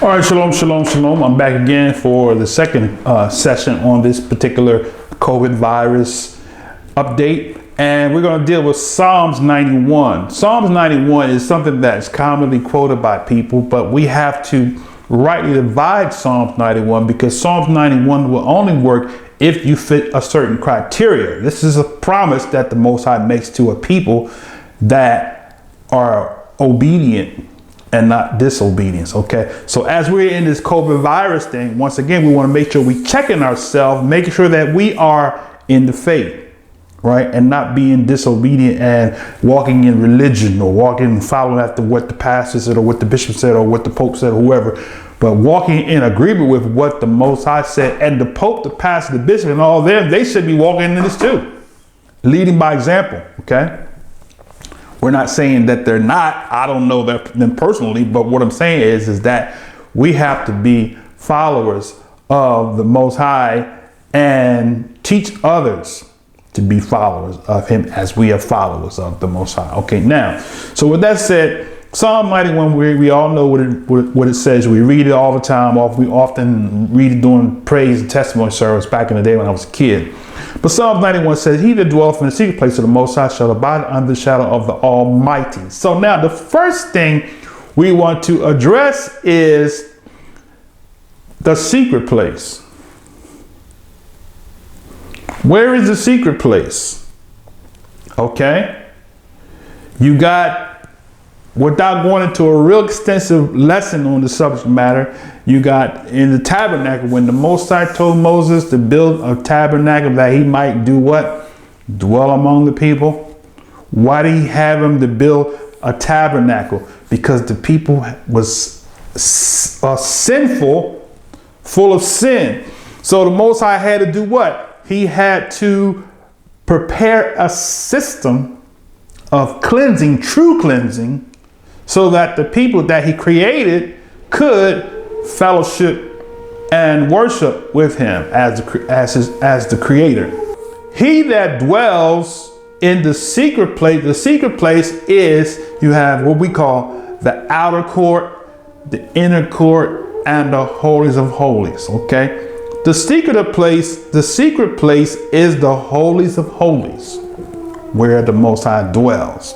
All right, shalom, shalom, shalom. I'm back again for the second session on this particular COVID virus update. And we're going to deal with Psalms 91. Psalms 91 is something that's commonly quoted by people, but we have to rightly divide Psalms 91 because Psalms 91 will only work if you fit a certain criteria. This is a promise that the Most High makes to a people that are obedient and not disobedience. Okay, so as we're in this COVID virus thing, once again, we want to make sure we checking ourselves, making sure that we are in the faith, right, and not being disobedient and walking in religion or walking and following after what the pastor said or what the bishop said or what the pope said or whoever, but walking in agreement with what the Most High said. And the pope, the pastor, the bishop, and all of them, they should be walking in this too, leading by example. Okay. We're not saying that they're not. I don't know them personally, but what I'm saying is that we have to be followers of the Most High and teach others to be followers of Him as we are followers of the Most High. Okay, now, so with that said, Psalm 91, we all know what it says. We read it all the time. We often read it during praise and testimony service back in the day when I was a kid. But Psalm 91 says, "He that dwelleth in the secret place of the Most High shall abide under the shadow of the Almighty." So now the first thing we want to address is the secret place. Where is the secret place? Okay. You got, without going into a real extensive lesson on the subject matter, you got in the tabernacle, when the Most High told Moses to build a tabernacle that he might do what? Dwell among the people. Why did he have him to build a tabernacle? Because the people was sinful, full of sin. So the Most High had to do what? He had to prepare a system of cleansing, true cleansing, so that the people that he created could fellowship and worship with him as the creator. He that dwells in the secret place is, you have what we call the outer court, the inner court, and the holies of holies. Okay, the secret place is the holies of holies, where the Most High dwells.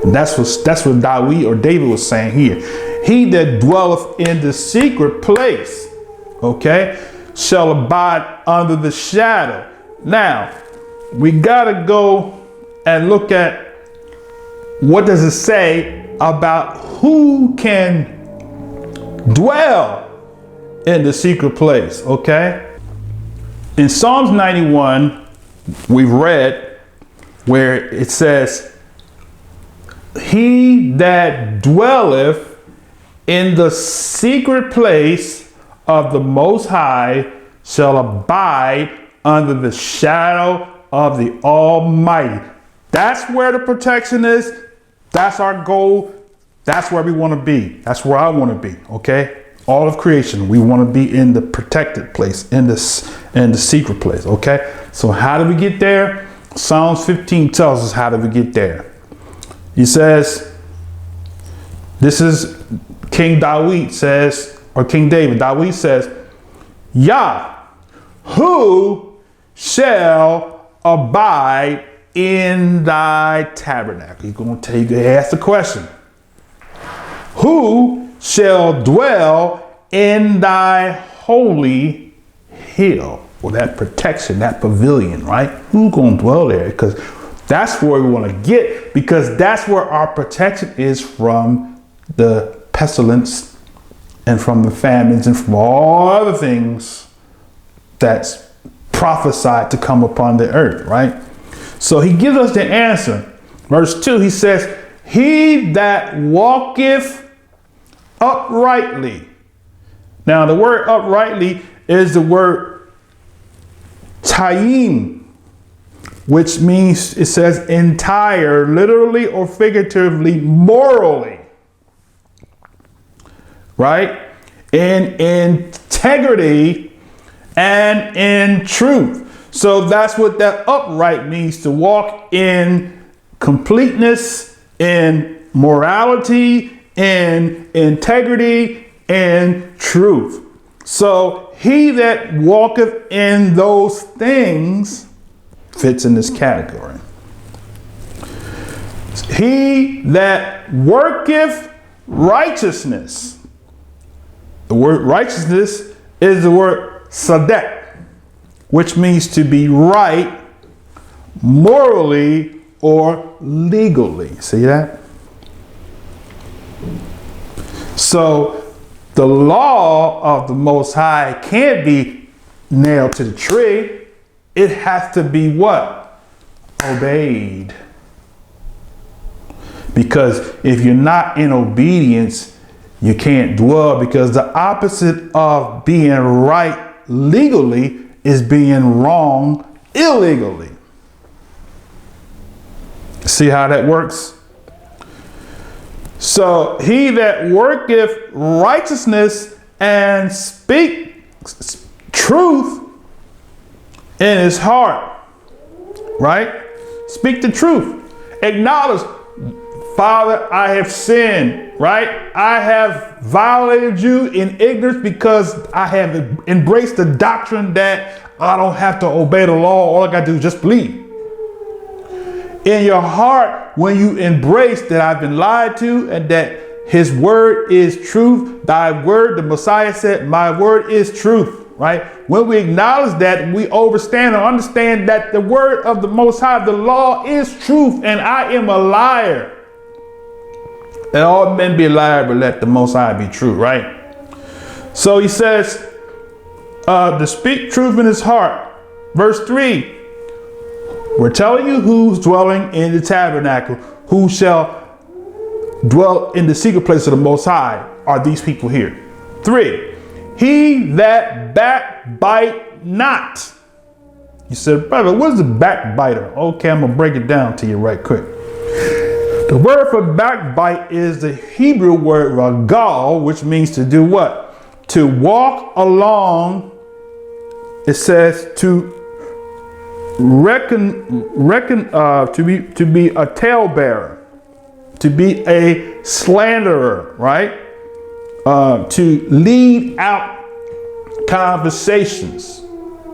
And that's what David was saying here. He that dwelleth in the secret place, okay, shall abide under the shadow. Now, we gotta go and look at what does it say about who can dwell in the secret place, okay? In Psalms 91, we've read where it says, "He that dwelleth in the secret place of the Most High shall abide under the shadow of the Almighty." That's where the protection is. That's our goal. That's where we want to be. That's where I want to be. Okay. All of creation, we want to be in the protected place, in the secret place. Okay. So how do we get there? Psalms 15 tells us how do we get there. He says, this is King David says, or King David, David says, "Yah, who shall abide in thy tabernacle?" He's going to tell you, ask the question. "Who shall dwell in thy holy hill?" Well, that protection, that pavilion, right? Who's going to dwell there? Because that's where we want to get, because that's where our protection is from the pestilence and from the famines and from all other things that's prophesied to come upon the earth, right? So he gives us the answer. Verse 2, he says, "He that walketh uprightly." Now, the word uprightly is the word tayyim, which means, it says entire, literally or figuratively, morally, right? In integrity and in truth. So that's what that upright means, to walk in completeness, in morality, in integrity, in truth. So he that walketh in those things fits in this category. He that worketh righteousness. The word righteousness is the word sadek, which means to be right morally or legally. See that? So the law of the Most High can't be nailed to the tree. It has to be what? Obeyed. Because if you're not in obedience, you can't dwell, because the opposite of being right legally is being wrong illegally. See how that works? So he that worketh righteousness and speaks truth in his heart, right? Speak the truth. Acknowledge, Father, I have sinned, right? I have violated you in ignorance because I have embraced the doctrine that I don't have to obey the law. All I got to do is just believe. In your heart, when you embrace that I've been lied to and that his word is truth, thy word, the Messiah said, my word is truth, right? When we acknowledge that, we understand that the word of the Most High, the law is truth, and I am a liar. Let all men be a liar, but let the Most High be true, right? So he says, to speak truth in his heart. Verse 3, we're telling you who's dwelling in the tabernacle, who shall dwell in the secret place of the Most High are these people here. 3, he that backbite not. You said, brother, what is a backbiter? Okay, I'm going to break it down to you right quick. The word for backbite is the Hebrew word ragal, which means to do what? To walk along. It says to to be a talebearer, to be a slanderer, right? To lead out conversations,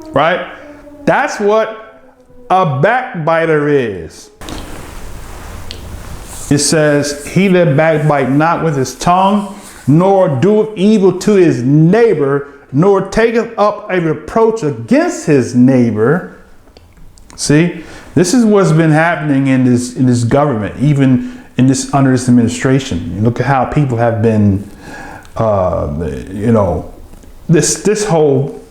right? That's what a backbiter is. It says, he that backbite not with his tongue, nor doeth evil to his neighbor, nor taketh up a reproach against his neighbor. See, this is what's been happening in this government, even in under this administration. You look at how people have been, this whole,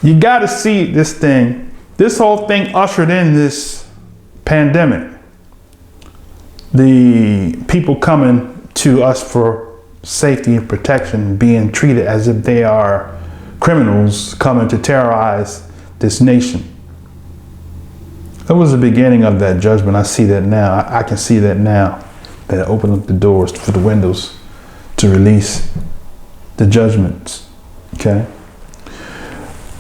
you got to see this whole thing ushered in this pandemic. The people coming to us for safety and protection being treated as if they are criminals coming to terrorize this nation. That was the beginning of that judgment. I see that now. I can see that now, that it opened up the doors for the windows to release the judgments. Okay.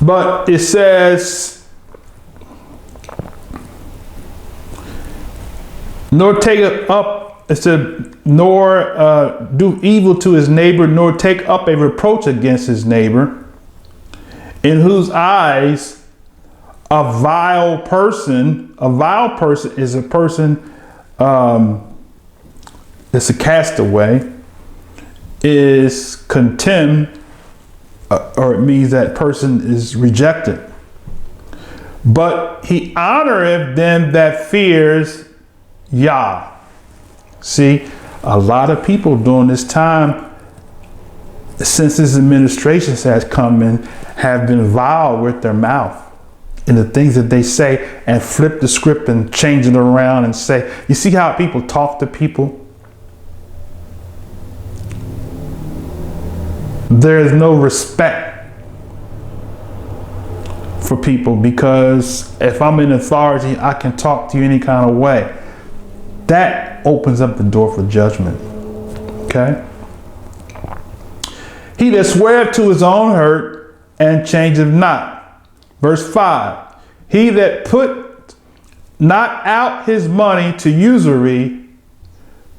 But it says, nor take up, it said, nor do evil to his neighbor, nor take up a reproach against his neighbor, in whose eyes a vile person is a person that's a castaway, is contemned, or it means that person is rejected. But he honoreth them that fears Yah. See, a lot of people during this time, since this administration has come in, have been vile with their mouth and the things that they say, and flip the script and change it around and say, you see how people talk to people? There is no respect for people, because if I'm in authority, I can talk to you any kind of way. That opens up the door for judgment. Okay? He that sweareth to his own hurt and changeth not. Verse 5. He that put not out his money to usury,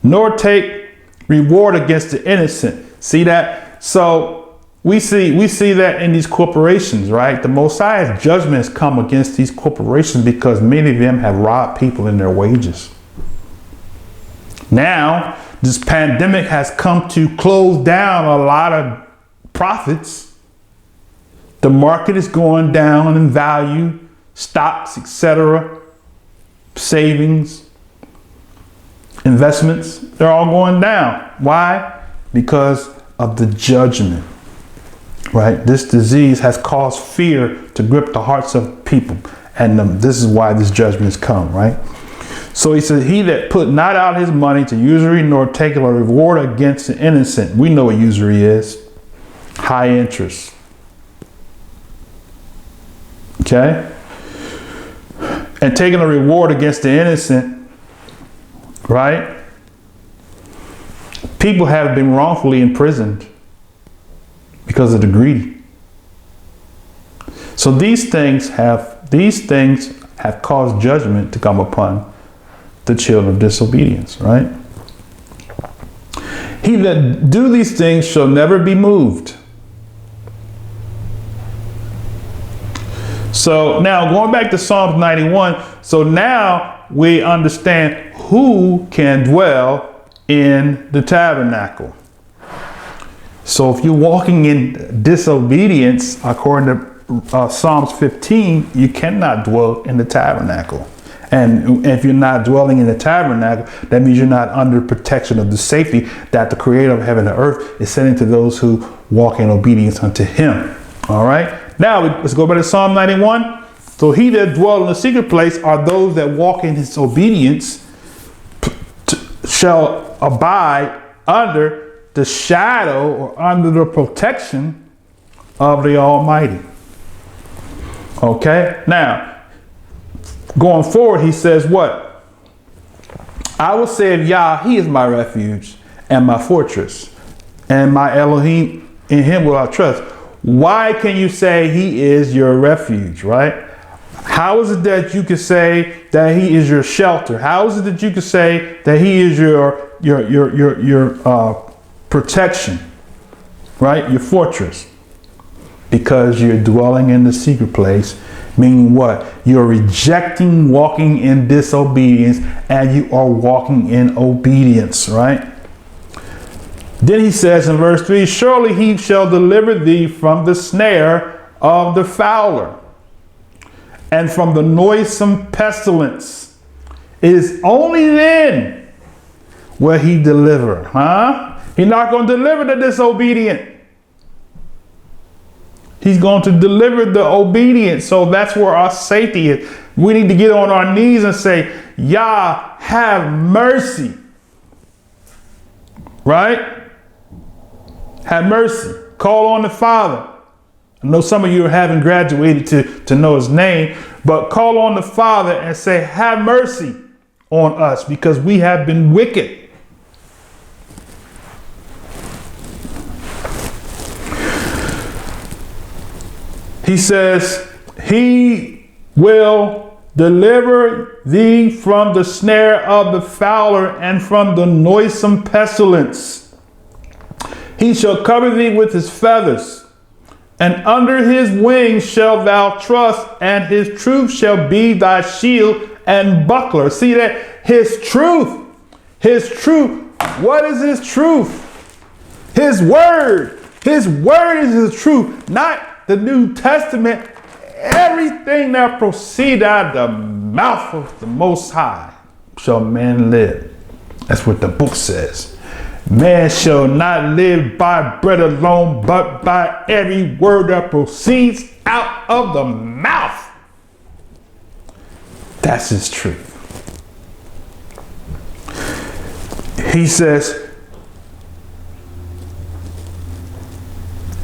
nor take reward against the innocent. See that? So we see that in these corporations, right? The Messiah's judgment has come against these corporations because many of them have robbed people in their wages. Now, this pandemic has come to close down a lot of profits. The market is going down in value, stocks, etc., savings, investments, they're all going down. Why? Because of the judgment, right? This disease has caused fear to grip the hearts of people. And this is why this judgment has come, right? So he said, he that put not out his money to usury nor take a reward against the innocent. We know what usury is. High interest. Okay? And taking a reward against the innocent, right? People have been wrongfully imprisoned because of the greedy. So these things have caused judgment to come upon the children of disobedience, right? He that do these things shall never be moved. So now going back to Psalms 91, so now we understand who can dwell in the tabernacle. So if you're walking in disobedience, according to Psalms 15, you cannot dwell in the tabernacle. And if you're not dwelling in the tabernacle, that means you're not under protection of the safety that the creator of heaven and earth is sending to those who walk in obedience unto him. All right. Now let's go back to Psalm 91. So he that dwell in the secret place are those that walk in his obedience shall abide under the shadow or under the protection of the Almighty. Okay. Now, going forward, he says what? I will say of Yah, he is my refuge and my fortress, and my Elohim, in him will I trust. Why can you say he is your refuge, right? How is it that you could say that he is your shelter? How is it that you could say that he is your protection, right? Your fortress. Because you're dwelling in the secret place. Meaning what? You're rejecting walking in disobedience and you are walking in obedience, right? Then he says in verse 3, surely he shall deliver thee from the snare of the fowler and from the noisome pestilence. It is only then will he deliver, huh? He's not going to deliver the disobedient. He's going to deliver the obedient. So that's where our safety is. We need to get on our knees and say, Yah, have mercy. Right? Have mercy. Call on the Father. I know some of you haven't graduated to know his name, but call on the Father and say, have mercy on us because we have been wicked. He says, he will deliver thee from the snare of the fowler and from the noisome pestilence. He shall cover thee with his feathers, and under his wings shalt thou trust, and his truth shall be thy shield and buckler. See that? His truth. What is his truth? His word. His word is his truth, not the New Testament. Everything that proceed out of the mouth of the Most High shall man live. That's what the book says. Man shall not live by bread alone, but by every word that proceeds out of the mouth. That's his truth. He says,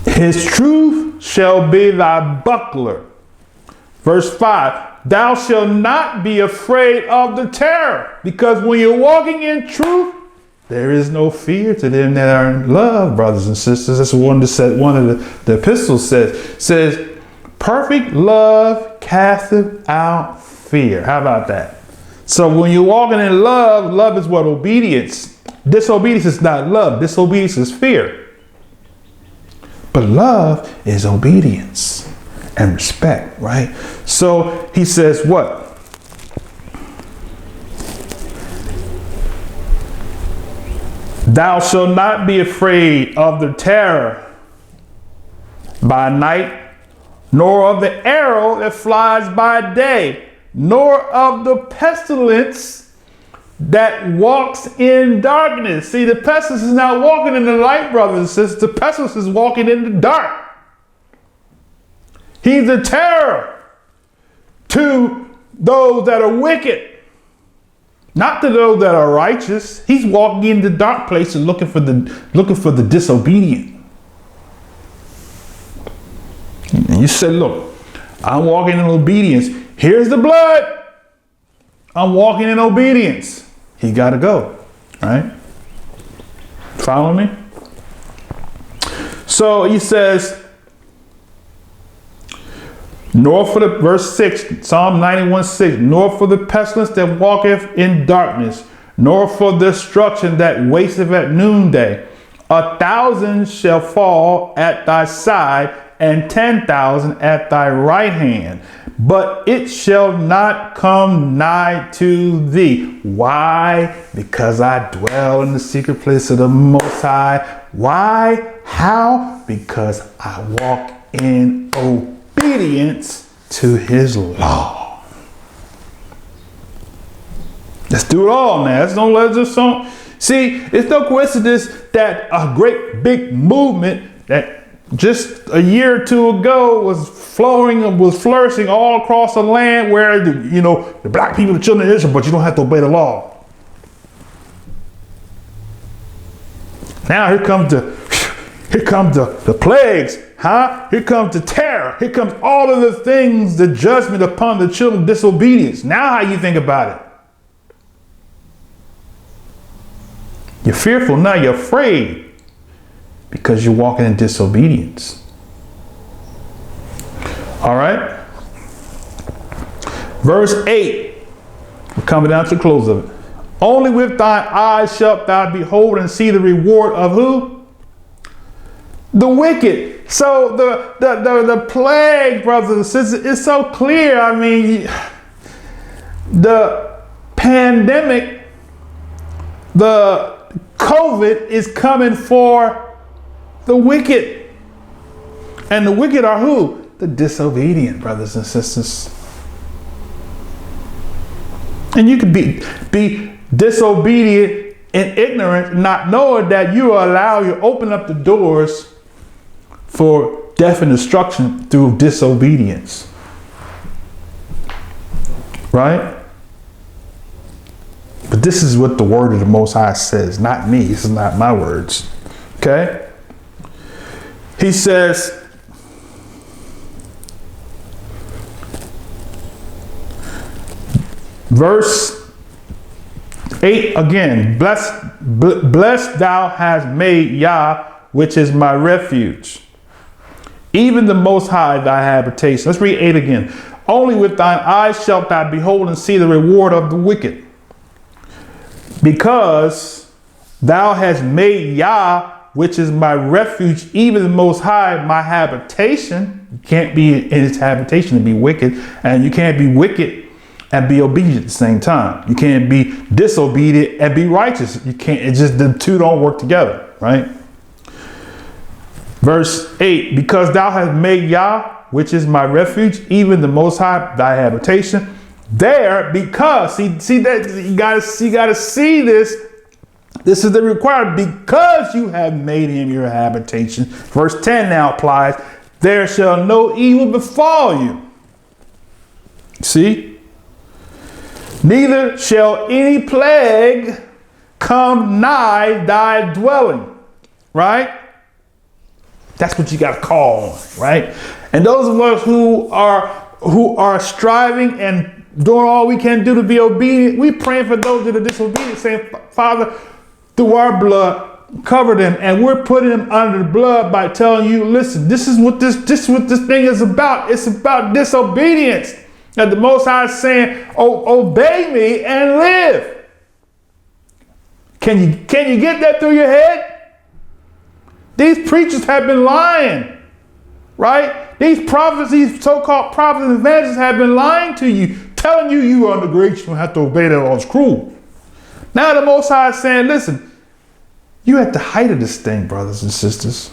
his truth shall be thy buckler. Verse 5, thou shalt not be afraid of the terror, because when you're walking in truth, there is no fear to them that are in love, brothers and sisters. That's one of the epistles says, perfect love casteth out fear. How about that? So when you're walking in love, love is what? Obedience. Disobedience is not love. Disobedience is fear. But love is obedience and respect, right? So he says what? Thou shalt not be afraid of the terror by night, nor of the arrow that flies by day, nor of the pestilence that walks in darkness. See, the pestilence is not walking in the light, brothers and sisters. The pestilence is walking in the dark. He's a terror to those that are wicked, not to those that are righteous. He's walking in the dark places looking for the disobedient. And you said, look, I'm walking in obedience. Here's the blood. I'm walking in obedience. He got to go, right? Follow me? So he says, nor for the, verse 6, Psalm 91:6, nor for the pestilence that walketh in darkness, nor for destruction that wasteth at noonday. 1,000 shall fall at thy side, and 10,000 at thy right hand, but it shall not come nigh to thee. Why? Because I dwell in the secret place of the Most High. Why? How? Because I walk in obedience to his law. Let's do it all now. Let's just don't. See, it's no coincidence that a great big movement that just a year or two ago was flourishing all across the land, where the black people, the children of Israel, but you don't have to obey the law. Now here comes the plagues, huh? Here comes the terror. Here comes all of the things, the judgment upon the children of disobedience. Now how you think about it? You're fearful now, you're afraid, because you're walking in disobedience. All right. Verse 8. We're coming down to the close of it. Only with thine eyes shalt thou behold and see the reward of who? The wicked. So the plague, brothers and sisters, is so clear. I mean, the pandemic, the COVID is coming for the wicked. And the wicked are who? The disobedient, brothers and sisters. And you could be disobedient and ignorant, not knowing that you open up the doors for death and destruction through disobedience. Right? But this is what the word of the Most High says, not me. This is not my words. Okay? He says, verse 8 again, blessed thou hast made Yah, which is my refuge, even the Most High thy habitation. Let's read 8 again. Only with thine eyes shalt thou behold and see the reward of the wicked, because thou hast made Yah, which is my refuge, even the Most High, my habitation. You can't be in his habitation and be wicked, and you can't be wicked and be obedient at the same time. You can't be disobedient and be righteous. You can't. It's just the two don't work together, right? Verse 8, because thou hast made Yah, which is my refuge, even the Most High, thy habitation. There, because see that you gotta see this. This is the required, because you have made him your habitation. Verse 10 now applies. There shall no evil befall you. See? Neither shall any plague come nigh thy dwelling. Right? That's what you got to call on, right? And those of us who are striving and doing all we can do to be obedient, we praying for those that are disobedient, saying, Father, through our blood, cover them, and we're putting them under the blood by telling you, listen, this is what this thing is about. It's about disobedience. And the Most High is saying, obey me and live. Can you get that through your head? These preachers have been lying, right? These prophets, these so-called prophets and evangelists have been lying to you, telling you you are under grace, you don't have to obey that all. It's cruel. Now the Most High is saying, listen, you're at the height of this thing, brothers and sisters.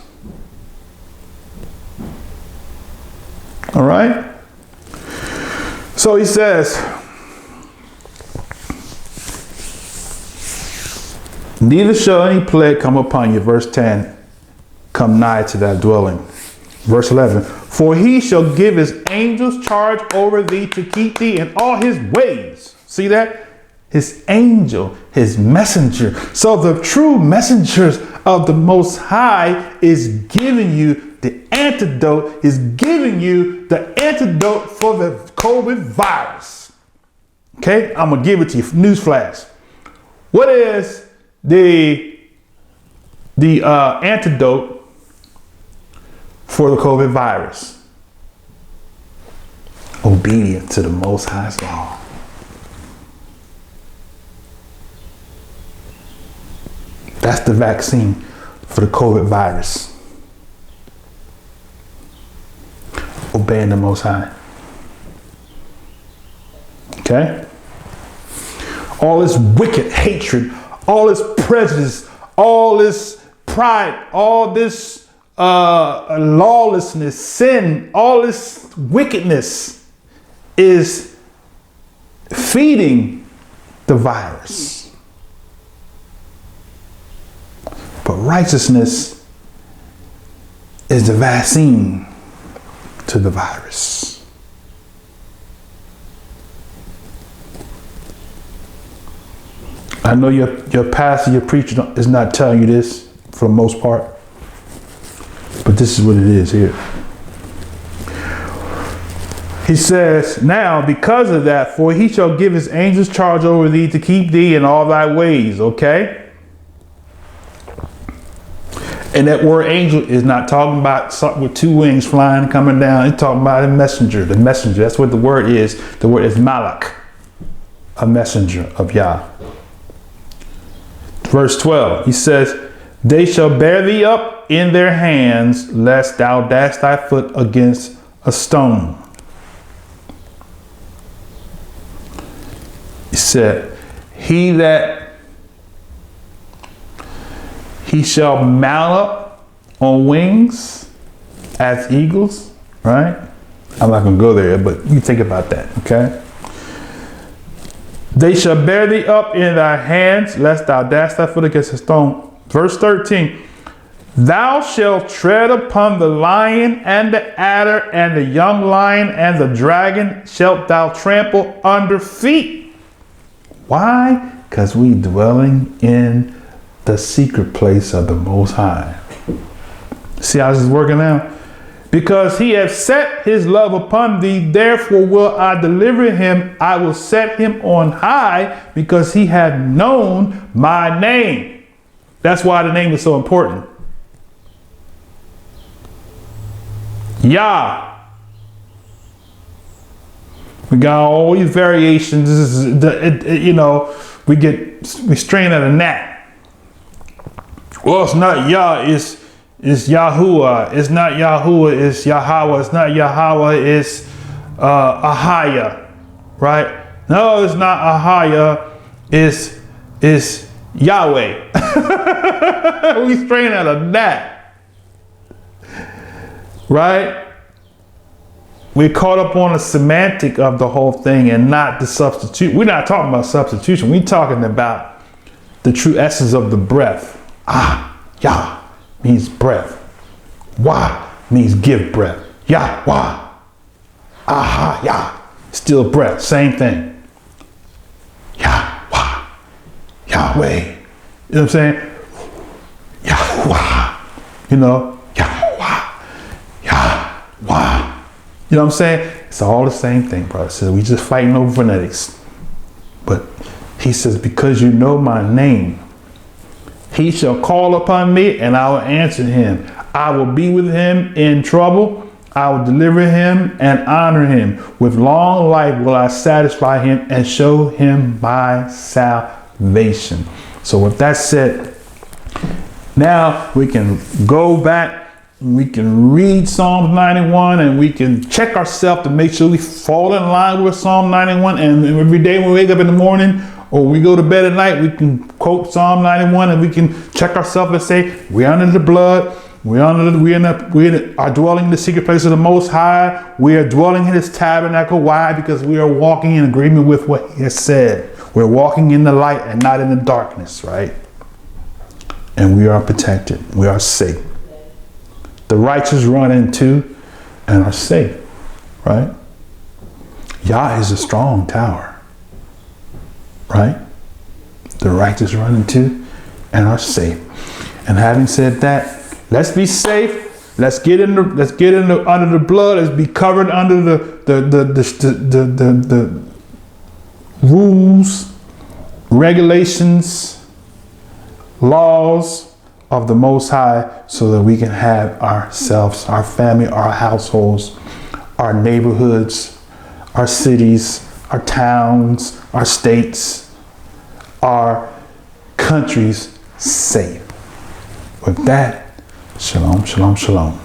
All right? So he says, neither shall any plague come upon you. Verse 10, come nigh to that dwelling. Verse 11, for he shall give his angels charge over thee to keep thee in all his ways. See that? His angel, his messenger. So the true messengers of the Most High is giving you the antidote, is giving you the antidote for the COVID virus. Okay, I'm gonna give it to you. Newsflash. What is the antidote for the COVID virus? Obedience to the Most High's law. That's the vaccine for the COVID virus. Obeying the Most High. Okay? All this wicked hatred, all this prejudice, all this pride, all this lawlessness, sin, all this wickedness is feeding the virus. But righteousness is the vaccine to the virus. I know your pastor, your preacher is not telling you this for the most part, but this is what it is here. He says, now because of that, for he shall give his angels charge over thee to keep thee in all thy ways. Okay? And that word angel is not talking about something with two wings flying, coming down. It's talking about a messenger. The messenger, that's what the word is. The word is malak, a messenger of Yah. Verse 12, he says, they shall bear thee up in their hands, lest thou dash thy foot against a stone. He said, he shall mount up on wings as eagles, right? I'm not going to go there, but you think about that, okay? They shall bear thee up in thy hands, lest thou dash thy foot against a stone. Verse 13, thou shalt tread upon the lion and the adder and the young lion and the dragon shalt thou trample under feet. Why? Because we dwelling in the secret place of the Most High. See how this is working out? Because he hath set his love upon thee, therefore will I deliver him. I will set him on high, because he hath known my name. That's why the name is so important. Yah. We got all these variations. This is we strain at a gnat. Well, it's not Yah, it's Yahuwah. It's not Yahuwah, it's Yahweh. It's not Yahweh, it's Ahaya, right? No, it's not Ahaya, it's Yahweh. We strain out of that, right? We're caught up on the semantic of the whole thing and not the substitute. We're not talking about substitution. We're talking about the true essence of the breath. Yah means breath. Wah means give breath. Yah, wah. Aha, Yah. Still breath. Same thing. Yah, wah. Yahweh. You know what I'm saying? Yah, wah. Yah, wah. Yah, wah. You know what I'm saying? It's all the same thing, brother. So we just fighting over phonetics. But he says, because you know my name, he shall call upon me and I will answer him. I will be with him in trouble. I will deliver him and honor him. With long life will I satisfy him and show him my salvation. So with that said, Now we can go back, we can read Psalms 91, and we can check ourselves to make sure we fall in line with Psalm 91. And every day when we wake up in the morning or we go to bed at night, we can quote Psalm 91 and we can check ourselves and say, we're under the blood. We are dwelling in the secret place of the Most High. We are dwelling in His tabernacle. Why? Because we are walking in agreement with what He has said. We're walking in the light and not in the darkness, right? And we are protected. We are safe. The righteous run into and are safe, right? Yah is a strong tower, right? The righteous run into and are safe. And having said that, let's be safe. Let's get under the blood. Let's be covered under the rules, regulations, laws of the Most High, so that we can have ourselves, our family, our households, our neighborhoods, our cities, our towns, our states, our countries safe. With that, shalom, shalom, shalom.